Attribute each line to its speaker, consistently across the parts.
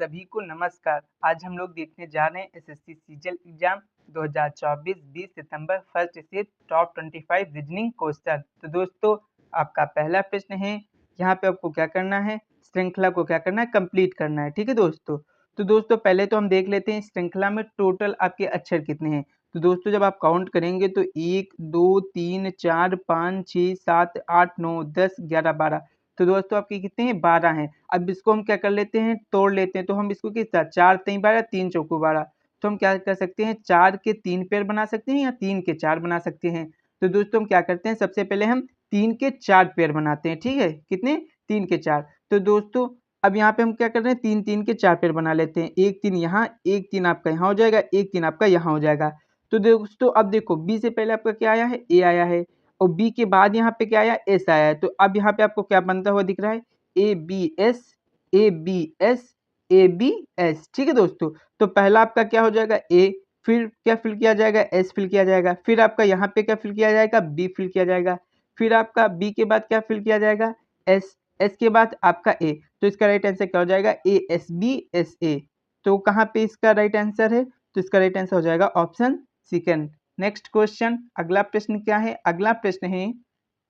Speaker 1: सभी को नमस्कार। आज हम लोग देखने जा रहे हैं एसएससी सीजीएल एग्जाम 2024 20 सितंबर फर्स्ट से टॉप 25 रीजनिंग क्वेश्चन। तो दोस्तों आपका पहला प्रश्न है, यहाँ पे आपको क्या करना है, श्रृंखला को क्या करना है, कंप्लीट करना है। ठीक है दोस्तों। तो दोस्तों पहले तो हम देख लेते हैं श्रृंखला में टोटल आपके अक्षर कितने हैं। तो दोस्तों जब आप काउंट करेंगे तो 1 2 3 4 5 6 7 8 9 10 11 12। तो दोस्तों आपके कितने हैं, 12 हैं। अब इसको हम क्या कर लेते हैं, तोड़ लेते हैं। तो हम इसको किस तरह, 4 3 12 3 चौको 12। तो हम क्या कर सकते हैं, 4 के 3 पेयर बना सकते हैं या 3 के 4 बना सकते हैं। तो दोस्तों हम क्या करते हैं, सबसे पहले हम 3 के 4 पेयर बनाते हैं। ठीक है, कितने, 3 के 4। तो दोस्तों अब यहाँ पे हम क्या कर रहे हैं, 3 3 के 4 पेयर बना लेते हैं। एक 3 यहाँ, एक 3 आपका यहाँ हो जाएगा, एक 3 आपका यहाँ हो जाएगा। तो दोस्तों अब देखो बी से पहले आपका क्या आया है, ए आया है, और बी के बाद यहाँ पे क्या आया, एस आया है। तो अब यहाँ पे आपको क्या बनता हुआ दिख रहा है, A B S A B S A B S. ठीक है दोस्तों। तो पहला आपका क्या हो जाएगा, ए, फिर क्या फिल किया जाएगा, एस फिल किया जाएगा, फिर आपका यहाँ पे क्या फिल किया जाएगा, बी फिल किया जाएगा, फिर आपका बी के बाद क्या फिल किया जाएगा, एस, एस के बाद आपका ए। तो इसका राइट आंसर क्या हो जाएगा, A S B S A. तो कहाँ पे इसका राइट आंसर है, तो इसका राइट आंसर हो जाएगा ऑप्शन सेकंड। नेक्स्ट क्वेश्चन, अगला प्रश्न क्या है, अगला प्रश्न है,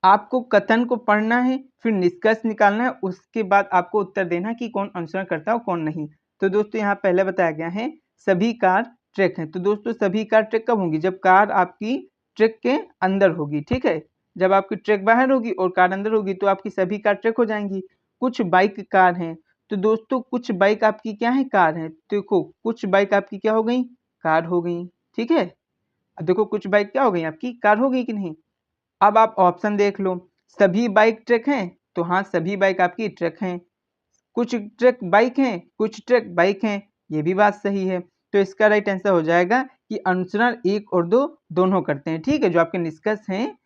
Speaker 1: आपको कथन को पढ़ना है, फिर निष्कर्ष निकालना है, उसके बाद आपको उत्तर देना है कि कौन अनुसरण करता है और कौन नहीं। तो दोस्तों यहाँ पहले बताया गया है सभी कार ट्रैक हैं। तो दोस्तों सभी कार ट्रैक कब होंगी, जब कार आपकी ट्रैक के अंदर होगी। ठीक है, जब आपकी ट्रैक बाहर होगी और कार अंदर होगी तो आपकी सभी कार ट्रैक हो जाएंगी। कुछ बाइक कार हैं, तो दोस्तों कुछ बाइक आपकी क्या है, कार है। देखो कुछ बाइक आपकी क्या हो गई, कार हो गई। ठीक है, अब देखो कुछ बाइक क्या हो गई, आपकी कार हो गई कि नहीं। अब आप ऑप्शन देख लो, सभी बाइक ट्रक हैं, तो हाँ सभी बाइक आपकी ट्रक हैं। कुछ ट्रक बाइक हैं, कुछ ट्रक बाइक हैं, ये भी बात सही है। तो इसका राइट आंसर हो जाएगा कि अनुसरण 1 और 2 दोनों करते हैं। ठीक है, जो आपके निष्कर्ष हैं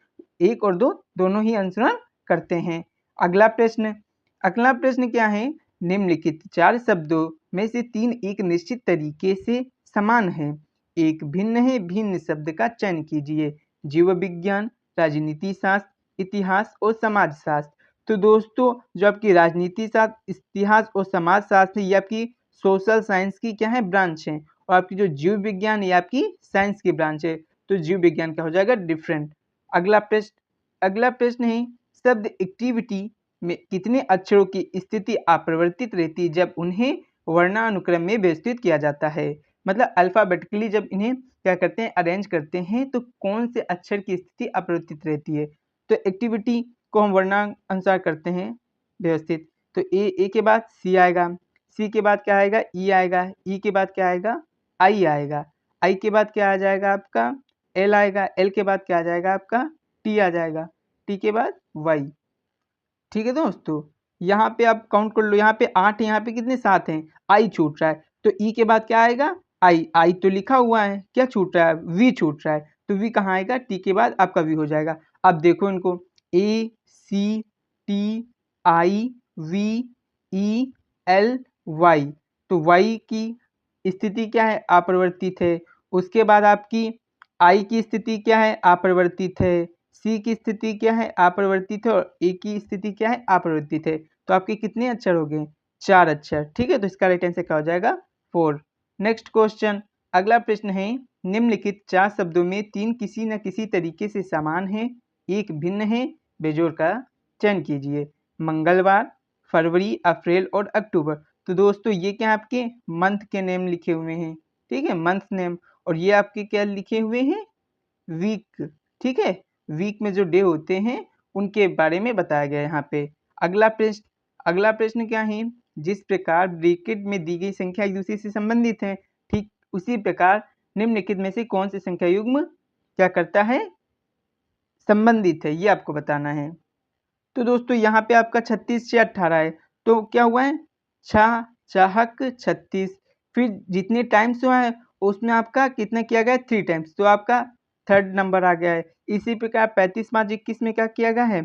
Speaker 1: 1 और 2 दोनों ही अनुसरण करते हैं। अगला प्रश्न, अगला प्रश्न क्या है, निम्नलिखित 4 शब्दों में से 3 एक निश्चित तरीके से समान है, एक भिन्न है, भिन्न शब्द का चयन कीजिए। जीव विज्ञान, राजनीति शास्त्र, इतिहास और समाज शास्त्र। तो दोस्तों जो आपकी राजनीति शास्त्र, इतिहास और समाज शास्त्र ये आपकी सोशल साइंस की क्या है, ब्रांच है। और आपकी जो जीव विज्ञान ये आपकी साइंस की ब्रांच है। तो जीव विज्ञान क्या हो जाएगा, डिफरेंट। अगला प्रश्न, अगला प्रश्न है, शब्द एक्टिविटी में कितने अक्षरों की स्थिति अपरिवर्तित रहती है जब उन्हें वर्णानुक्रम में व्यवस्थित किया जाता है। मतलब अल्फाबेटिकली जब इन्हें क्या करते हैं, अरेंज करते हैं, तो कौन से अक्षर की स्थिति अपरिवर्तित रहती है। तो एक्टिविटी को हम वर्णानुसार करते हैं व्यवस्थित। तो ए के बाद सी आएगा, सी के बाद क्या आएगा, ई आएगा, ई के बाद क्या आएगा, आई आएगा, आई के बाद क्या आ जाएगा आपका, एल आएगा, एल के बाद क्या आ जाएगा आपका, टी आ जाएगा, टी के बाद वाई। ठीक है दोस्तों, यहाँ पे आप काउंट कर लो, यहाँ पे 8 है, यहाँ पे कितने 7 हैं, आई छूट रहा है। तो ई के बाद क्या आएगा, आई, आई तो लिखा हुआ है, क्या छूट रहा है, वी छूट रहा है। तो वी कहाँ आएगा, टी के बाद आपका वी हो जाएगा। अब देखो इनको, A C T I V E L Y. तो वाई की स्थिति क्या है, अपरिवर्तित है। उसके बाद आपकी आई की स्थिति क्या है, अपरिवर्तित है। सी की स्थिति क्या है, अपरिवर्तित है। और ए की स्थिति क्या है, अपरिवर्तित है। तो आपके कितने अक्षर हो गए, 4 अक्षर। ठीक है, तो इसका राइट आंसर क्या हो जाएगा, 4। नेक्स्ट क्वेश्चन, अगला प्रश्न है, निम्नलिखित 4 शब्दों में 3 किसी न किसी तरीके से समान है, एक भिन्न है, बेजोड़ का चयन कीजिए। मंगलवार, फरवरी, अप्रैल और अक्टूबर। तो दोस्तों ये क्या आपके मंथ के नेम लिखे हुए हैं। ठीक है, मंथ नेम। और ये आपके क्या लिखे हुए हैं, वीक। ठीक है, वीक में जो डे होते हैं उनके बारे में बताया गया है यहाँ पे। अगला प्रश्न, अगला प्रश्न क्या है, जिस प्रकार ब्रैकेट में दी गई संख्या एक दूसरे से संबंधित है, ठीक उसी प्रकार निम्नलिखित में से कौन सी संख्या युग्म क्या करता है, संबंधित है, ये आपको बताना है। तो दोस्तों यहाँ पे आपका 36 से 18 है, तो क्या हुआ है, छह चाहक 36। फिर जितने टाइम्स हुआ है उसमें आपका कितना किया गया है, 3 टाइम्स, तो आपका थर्ड नंबर आ गया है। इसी प्रकार 35 5 21 में क्या किया गया है,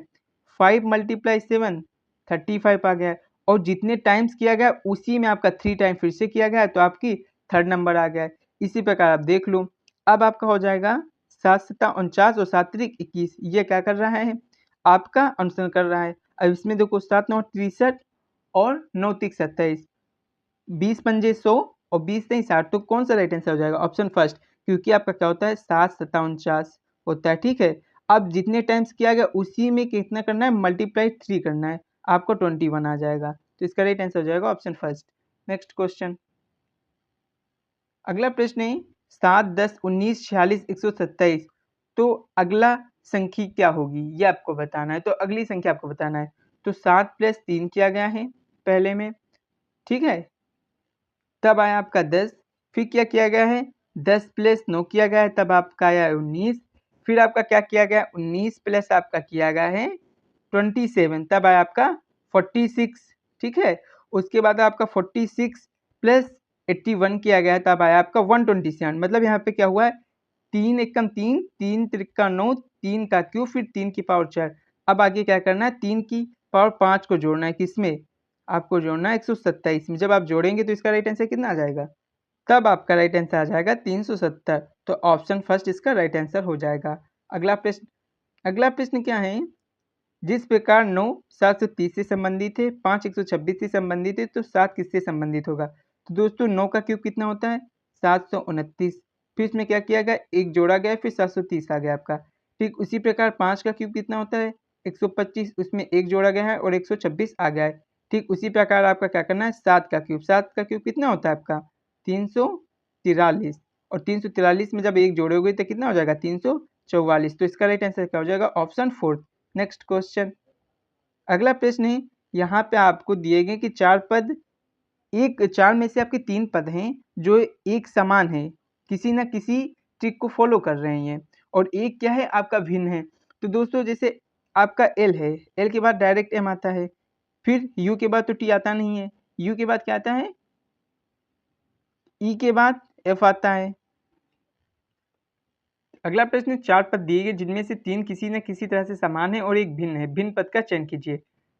Speaker 1: 5 × 7 35 आ गया है। और जितने टाइम्स किया गया उसी में आपका 3 टाइम फिर से किया गया है, तो आपकी थर्ड नंबर आ गया है। इसी प्रकार आप देख लो, अब आपका हो जाएगा 7 7 49 और 7 3 21। ये क्या कर रहा है, आपका अनुसरण कर रहा है। अब इसमें देखो 7 9 63 और 9 3 27। 20 पंजे 100 और 20 नहीं 60, तो कौन सा राइट आंसर हो जाएगा? ऑप्शन फर्स्ट, क्योंकि आपका क्या होता है 7 सत्ता 49 होता है। ठीक है, अब जितने टाइम्स किया गया उसी में कितना करना है, मल्टीप्लाई 3 करना है, आपको 21 आ जाएगा। तो इसका राइट आंसर हो जाएगा ऑप्शन फर्स्ट। नेक्स्ट क्वेश्चन, अगला प्रश्न है 7, 10, 19, 46, 127। तो अगला संख्या क्या होगी ये आपको बताना है। तो अगली संख्या आपको बताना है। तो 7 + 3 किया गया है पहले में, ठीक है, तब आया आपका 10, फिर क्या किया गया है 10 + 9 किया गया है, तब आपका आया 19, फिर आपका क्या किया गया 19 प्लस आपका किया गया है 27, तब आया आपका 46, ठीक है। उसके बाद आपका 46 + 81 किया गया है, तब आया आपका 127। मतलब यहाँ पे क्या हुआ है 3 एकम 3, 3 त्रिका 9, 3 का क्यूब, फिर 3 की पावर 4। अब आगे क्या करना है 3 की पावर 5 को जोड़ना है, किसमें आपको जोड़ना है 127 में। जब आप जोड़ेंगे तो इसका राइट आंसर कितना आ जाएगा, तब आपका राइट आंसर आ जाएगा 370। तो ऑप्शन फर्स्ट इसका राइट आंसर हो जाएगा। अगला प्रश्न, अगला प्रश्न क्या है, जिस प्रकार 9 730 से संबंधित है, 5 126 से संबंधित है, तो 7 किससे संबंधित होगा? तो दोस्तों 9 का क्यूब कितना होता है 729, फिर इसमें क्या किया गया एक जोड़ा गया, फिर 730 आ गया आपका। ठीक उसी प्रकार 5 का क्यूब कितना होता है 125, उसमें एक जोड़ा गया है और 126 आ गया है। ठीक उसी प्रकार आपका क्या करना है 7 का क्यूब, 7 का क्यूब कितना होता है आपका 343, और 343 में जब एक जोड़ोगे तो कितना हो जाएगा 344। तो इसका राइट आंसर क्या हो जाएगा ऑप्शन फोर्थ। नेक्स्ट क्वेश्चन, अगला प्रश्न है, यहाँ पे आपको दिए गए कि 4 पद, एक 4 में से आपके 3 पद हैं जो एक समान है, किसी ना किसी ट्रिक को फॉलो कर रहे हैं, और एक क्या है आपका भिन्न है। तो दोस्तों जैसे आपका एल है, एल के बाद डायरेक्ट एम आता है, फिर यू के बाद तो टी आता नहीं है, यू के बाद क्या आता है ई के बाद एफ आता है। अगला प्रश्न, 4 पद दिए गए जिनमें से 3 किसी न किसी तरह से समान है और एक भिन्न है, भिन्न पद का चयन कीजिए।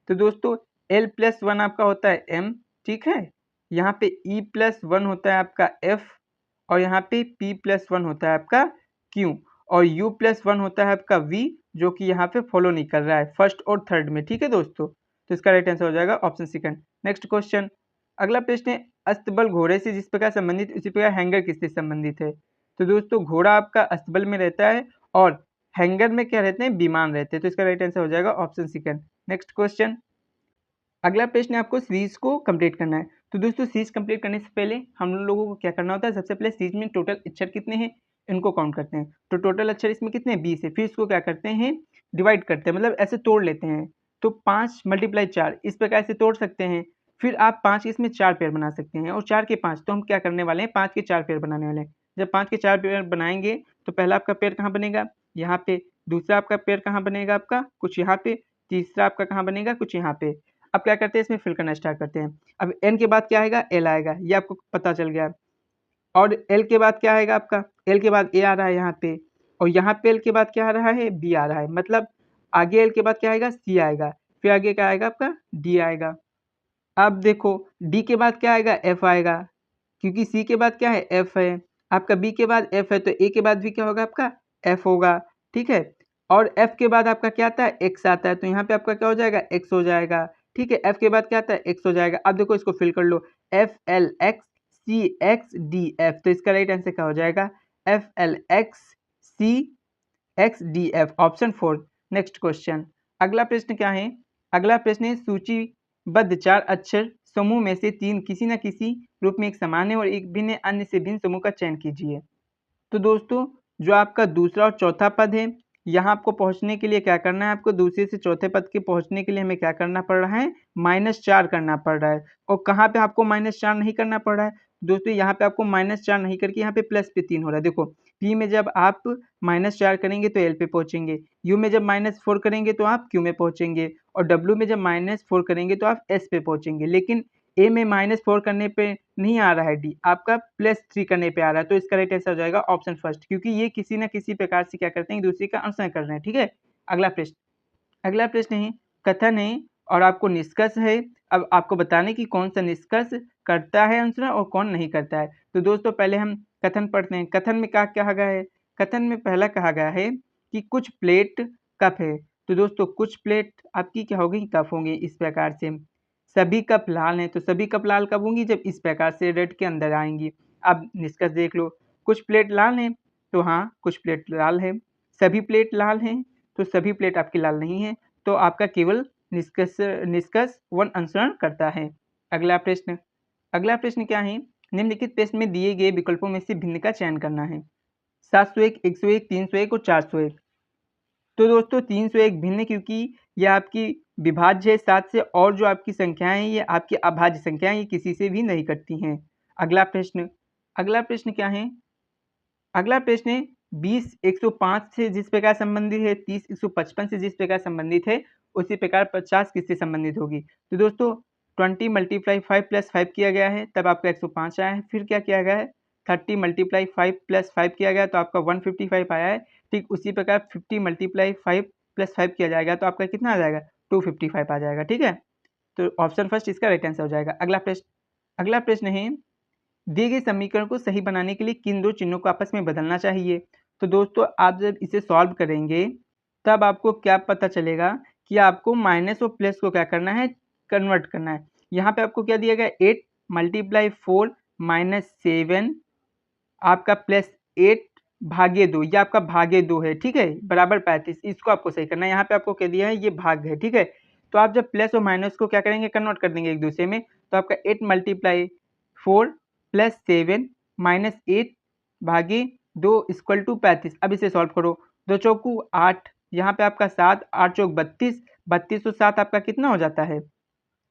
Speaker 1: तो दोस्तों l+1 आपका होता है m, ठीक है, यहाँ पे e+1 होता है आपका f, और यहाँ पे p+1 होता है आपका q, और u+1 होता है आपका v, जो कि यहाँ पे फॉलो नहीं कर रहा है फर्स्ट और थर्ड में। ठीक है दोस्तों, तो इसका राइट आंसर हो जाएगा ऑप्शन सेकंड। नेक्स्ट क्वेश्चन, अगला प्रश्न है, अस्तबल घोड़े से जिस प्रकार संबंधित उसी प्रकार हैंगर किससे संबंधित है? तो दोस्तों घोड़ा आपका अस्तबल में रहता है और हैंगर में क्या रहते हैं विमान रहते हैं। तो इसका राइट आंसर हो जाएगा ऑप्शन सेकंड। नेक्स्ट क्वेश्चन, अगला प्रश्न आपको सीरीज को कंप्लीट करना है। तो दोस्तों सीरीज कंप्लीट करने से पहले हम लोगों को क्या करना होता है, सबसे पहले सीरीज में टोटल अक्षर कितने हैं इनको काउंट करते हैं। तो टोटल अक्षर इसमें कितने हैं 20 है, फिर इसको क्या करते हैं डिवाइड करते हैं, मतलब ऐसे तोड़ लेते हैं। तो 5 × 4 इस प्रकार से तोड़ सकते हैं। फिर आप 5 इसमें 4 पेयर बना सकते हैं, और 4 के 5, तो हम क्या करने वाले हैं 5 के 4 पेयर बनाने वाले हैं। जब 5 के 4 पेयर बनाएंगे तो पहला आपका पेयर कहाँ बनेगा यहाँ पे, दूसरा आपका पेयर कहाँ बनेगा आपका कुछ यहाँ पे, तीसरा आपका कहाँ बनेगा कुछ यहाँ पे। अब क्या करते हैं इसमें फिल करना स्टार्ट करते हैं। अब एन के बाद क्या आएगा एल आएगा, ये आपको पता चल गया। और एल के बाद क्या आएगा आपका, एल के बाद ए आ रहा है यहाँ पे, और यहाँ पे एल के बाद क्या आ रहा है बी आ रहा है, मतलब आगे एल के बाद क्या आएगा सी आएगा, फिर आगे क्या आएगा आपका डी आएगा। अब देखो डी के बाद क्या आएगा एफ आएगा, क्योंकि सी के बाद क्या है एफ है, आपका बी के बाद एफ है, तो ए के बाद भी क्या होगा आपका एफ होगा। ठीक है, और एफ के बाद आपका क्या आता है एक्स आता है, तो यहाँ पे आपका क्या हो जाएगा एक्स हो जाएगा। ठीक है, एफ के बाद क्या आता है एक्स हो जाएगा। अब देखो इसको फिल कर लो, F L X C X D F, तो इसका राइट आंसर क्या हो जाएगा F L X C X D F, option 4। Next question, अगला प्रश्न क्या है, अगला प्रश्न है सूचीबद्ध 4 अक्षर समूह में से 3 किसी न किसी रूप में एक समान है और एक भिन्न अन्य से भिन्न समूह का चयन कीजिए। तो दोस्तों जो आपका दूसरा और चौथा पद है, यहाँ आपको पहुँचने के लिए क्या करना है, आपको दूसरे से चौथे पद के पहुँचने के लिए हमें क्या करना पड़ रहा है -4 करना पड़ रहा है। और कहाँ पे आपको -4 नहीं करना पड़ रहा है दोस्तों, यहाँ पे आपको -4 नहीं करके यहाँ पे प्लस पे 3 हो रहा है। देखो पी में जब आप -4 करेंगे तो एल पे पहुँचेंगे, यू में जब -4 करेंगे तो आप क्यू में पहुँचेंगे, और डब्ल्यू में जब -4 करेंगे तो आप एस पे पहुँचेंगे। लेकिन ए में -4 करने पे नहीं आ रहा है डी, आपका +3 करने पे आ रहा है। तो इसका राइट आंसर हो जाएगा ऑप्शन फर्स्ट, क्योंकि ये किसी न किसी प्रकार से क्या करते हैं एक दूसरे का अनुसरण कर रहे हैं। ठीक है, अगला प्रश्न, अगला प्रश्न है कथन है और आपको निष्कर्ष है। अब आपको बताने की कौन सा निष्कर्ष करता है अनुसरण और कौन नहीं करता है। तो दोस्तों पहले हम कथन पढ़ते हैं। कथन में क्या कहा गया है, कथन में पहला कहा गया है कि कुछ प्लेट कप है। तो दोस्तों कुछ प्लेट आपकी क्या होगी कप होंगे इस प्रकार से। सभी कप लाल हैं, तो सभी कप लाल कब होंगी? जब इस प्रकार से रेड के अंदर आएंगी। अब निष्कर्ष देख लो, कुछ प्लेट लाल हैं, तो हाँ कुछ प्लेट लाल है। सभी प्लेट लाल हैं, तो सभी प्लेट आपकी लाल नहीं है, तो आपका केवल निष्कर्ष वन अनुसरण करता है। अगला प्रश्न क्या है? निम्नलिखित प्रश्न में दिए गए विकल्पों में से भिन्न का चयन करना है। 701, 101, 301 और 401। तो दोस्तों 301 भिन्न, क्योंकि यह आपकी विभाज्य है 7 से, और जो आपकी संख्याएं हैं ये आपकी अभाज्य संख्याएं, ये किसी से भी नहीं कटती हैं। अगला प्रश्न क्या है? अगला प्रश्न है 20 105 से जिस प्रकार संबंधित है, 30 155 से जिस प्रकार संबंधित है, उसी प्रकार 50 किससे संबंधित होगी? तो दोस्तों 20 × 5 + 5 किया गया है, तब आपका 105 आया है। फिर क्या किया गया है? 30 × 5 + 5 किया गया, तो आपका 155 आया है। ठीक उसी प्रकार 50 × 5 + 5 किया जाएगा, तो आपका कितना आ जाएगा? 255 आ जाएगा। ठीक है, तो ऑप्शन फर्स्ट इसका राइट आंसर हो जाएगा। अगला प्रश्न है, दिए गए समीकरण को सही बनाने के लिए किन दो चिन्हों को आपस में बदलना चाहिए? तो दोस्तों आप जब इसे सॉल्व करेंगे तब आपको क्या पता चलेगा कि आपको माइनस और प्लस को क्या करना है? कन्वर्ट करना है। यहाँ पे आपको क्या दिया गया? 8 × 4 - 7 आपका प्लस 8 भागे 2, ये आपका भागे 2 है। ठीक है, बराबर 35। इसको आपको सही करना है। यहाँ पे आपको क्या दिया है? ये भाग है। ठीक है, तो आप जब प्लस और माइनस को क्या करेंगे? कन्वर्ट कर देंगे एक दूसरे में, तो आपका 8 × 4 + 7 - 8 भागे 2 = 35। अब इसे सॉल्व करो। 2 चौकू 8, यहाँ पे आपका 7, 8 चौक 32, 32 और 7 आपका कितना हो जाता है?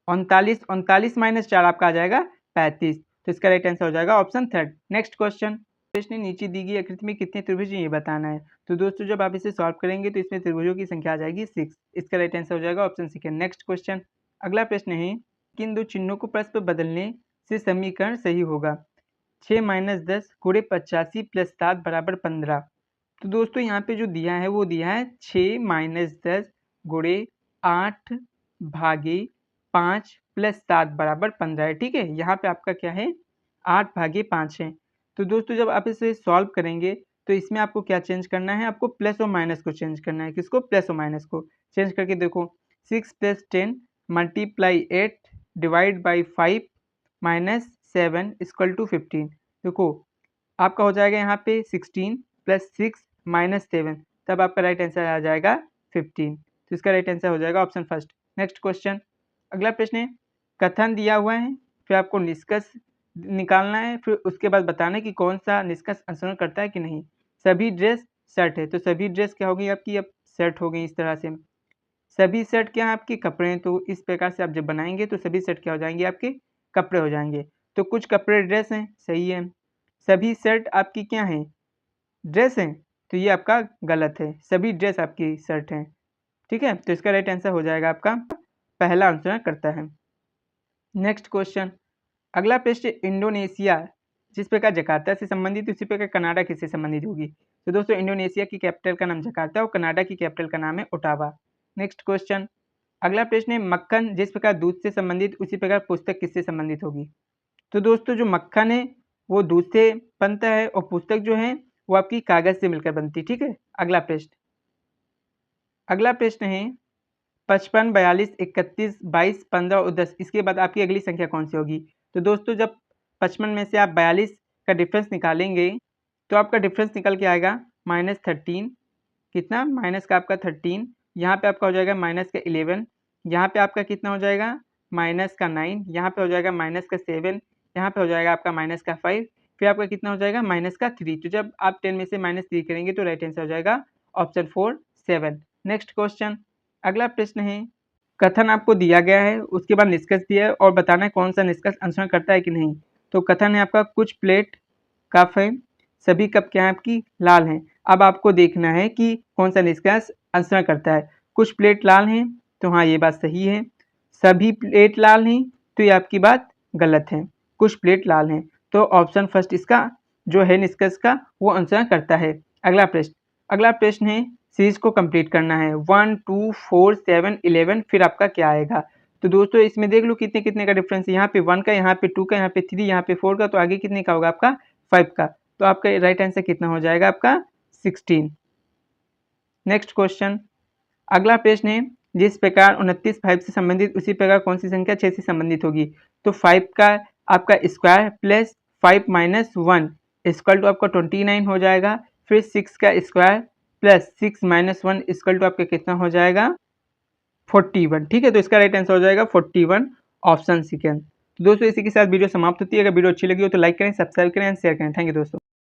Speaker 1: 39, 39 - 4 आपका आ जाएगा 35। तो इसका राइट आंसर हो जाएगा ऑप्शन थर्ड। नेक्स्ट प्रश्न नीचे दी गई आकृति में कितने त्रिभुज हैं ये बताना है। तो दोस्तों जब आप इसे सॉल्व करेंगे तो इसमें त्रिभुजों की संख्या आ जाएगी 6। इसका राइट आंसर हो जाएगा ऑप्शन सेकंड। नेक्स्ट क्वेश्चन, अगला प्रश्न है, किन दो चिन्हों को परस्पर बदलने से समीकरण सही होगा? 6 - 10 × 85 + 7 = 15। तो दोस्तों यहाँ पे जो दिया है वो दिया है 6 - 10 × 8 भागे 5 + 7 = 15 है। ठीक है, यहाँ पे आपका क्या है? 8 भागे 5 है। तो दोस्तों जब आप इसे सॉल्व करेंगे तो इसमें आपको क्या चेंज करना है? आपको प्लस और माइनस को चेंज करना है। किसको? प्लस और माइनस को चेंज करके देखो, 6 + 10 × 8 / 5 - 7 = 15। देखो आपका हो जाएगा यहाँ पे 16 + 6 - 7, तब आपका राइट आंसर आ जाएगा 15। तो इसका राइट आंसर हो जाएगा ऑप्शन फर्स्ट। नेक्स्ट क्वेश्चन, अगला प्रश्न है, कथन दिया हुआ है, फिर आपको निष्कर्ष निकालना है, फिर उसके बाद बताना है कि कौन सा निष्कर्ष अनुसरण करता है कि नहीं। सभी ड्रेस शर्ट है, तो सभी ड्रेस क्या होगी आपकी? अब शर्ट हो गई इस तरह से। सभी शर्ट क्या है आपके? कपड़े हैं, तो इस प्रकार से आप जब बनाएंगे तो सभी शर्ट क्या हो जाएंगे? आपके कपड़े हो जाएंगे। तो कुछ कपड़े ड्रेस हैं, सही है। सभी शर्ट आपकी क्या हैं? ड्रेस हैं, तो ये आपका गलत है। सभी ड्रेस आपकी शर्ट हैं। ठीक है, तो इसका राइट आंसर हो जाएगा आपका पहला आंसर करता है। नेक्स्ट क्वेश्चन, अगला प्रश्न, इंडोनेशिया जिस प्रकार जकार्ता से संबंधित उसी प्रकार कनाडा किससे संबंधित होगी? तो दोस्तों इंडोनेशिया की कैपिटल का नाम जकार्ता और कनाडा की कैपिटल का नाम है ओटावा। नेक्स्ट क्वेश्चन, अगला प्रश्न है, मक्खन जिस प्रकार दूध से संबंधित उसी प्रकार पुस्तक किससे संबंधित होगी? तो दोस्तों जो मक्खन है वो दूध से बनता है और पुस्तक जो है वो आपकी कागज से मिलकर बनती है। ठीक है, अगला प्रश्न है 55, 42, 31, 22, 15 और 10, इसके बाद आपकी अगली संख्या कौन सी होगी? तो दोस्तों जब 55 में से आप 42 का डिफरेंस निकालेंगे तो आपका डिफरेंस निकल के आएगा -13। कितना? माइनस का आपका 13, यहाँ पे आपका हो जाएगा माइनस का 11, यहाँ पे आपका कितना हो जाएगा? माइनस का 9, यहाँ पे हो जाएगा माइनस का 7, यहाँ पे हो जाएगा आपका माइनस का 5, फिर आपका कितना हो जाएगा? माइनस का 3। तो जब आप 10 में से -3 करेंगे तो राइट आंसर हो जाएगा ऑप्शन 4 7। नेक्स्ट क्वेश्चन, अगला प्रश्न है, कथन आपको दिया गया है, उसके बाद निष्कर्ष दिया है और बताना है कौन सा निष्कर्ष अनुसरण करता है कि नहीं। तो कथन है आपका, कुछ प्लेट कप है, सभी कप क्या है आपकी? लाल हैं। अब आपको देखना है कि कौन सा निष्कर्ष अनुसरण करता है। कुछ प्लेट लाल हैं, तो हाँ ये बात सही है। सभी प्लेट लाल हैं, तो ये आपकी बात गलत है। कुछ प्लेट लाल हैं, तो ऑप्शन फर्स्ट इसका जो है निष्कर्ष का वो अनुसरण करता है। अगला प्रश्न है, सीरीज को कंप्लीट करना है 1 2 4 7 11, फिर आपका क्या आएगा? तो दोस्तों इसमें देख लो कितने कितने का डिफरेंस है। यहाँ पे 1 का, यहाँ पे 2 का, यहाँ पे 3, यहाँ पे 4 का, तो आगे कितने का होगा आपका? 5 का। तो आपका राइट आंसर कितना हो जाएगा? आपका 16। नेक्स्ट क्वेश्चन, अगला प्रश्न है, जिस प्रकार 29 5 से संबंधित उसी प्रकार कौन सी संख्या 6 से संबंधित होगी। तो 5 का आपका square plus 5 minus 1 equal to आपका 29 हो जाएगा। फिर 6 का square plus 6 minus 1 equal to आपका कितना हो जाएगा 41। ठीक है, तो इसका राइट आंसर हो जाएगा 41, ऑप्शन सेकंड। तो दोस्तों इसी के साथ वीडियो समाप्त होती है। अगर वीडियो अच्छी लगी हो तो लाइक करें, सब्सक्राइब करें एंड शेयर करें। थैंक यू दोस्तों।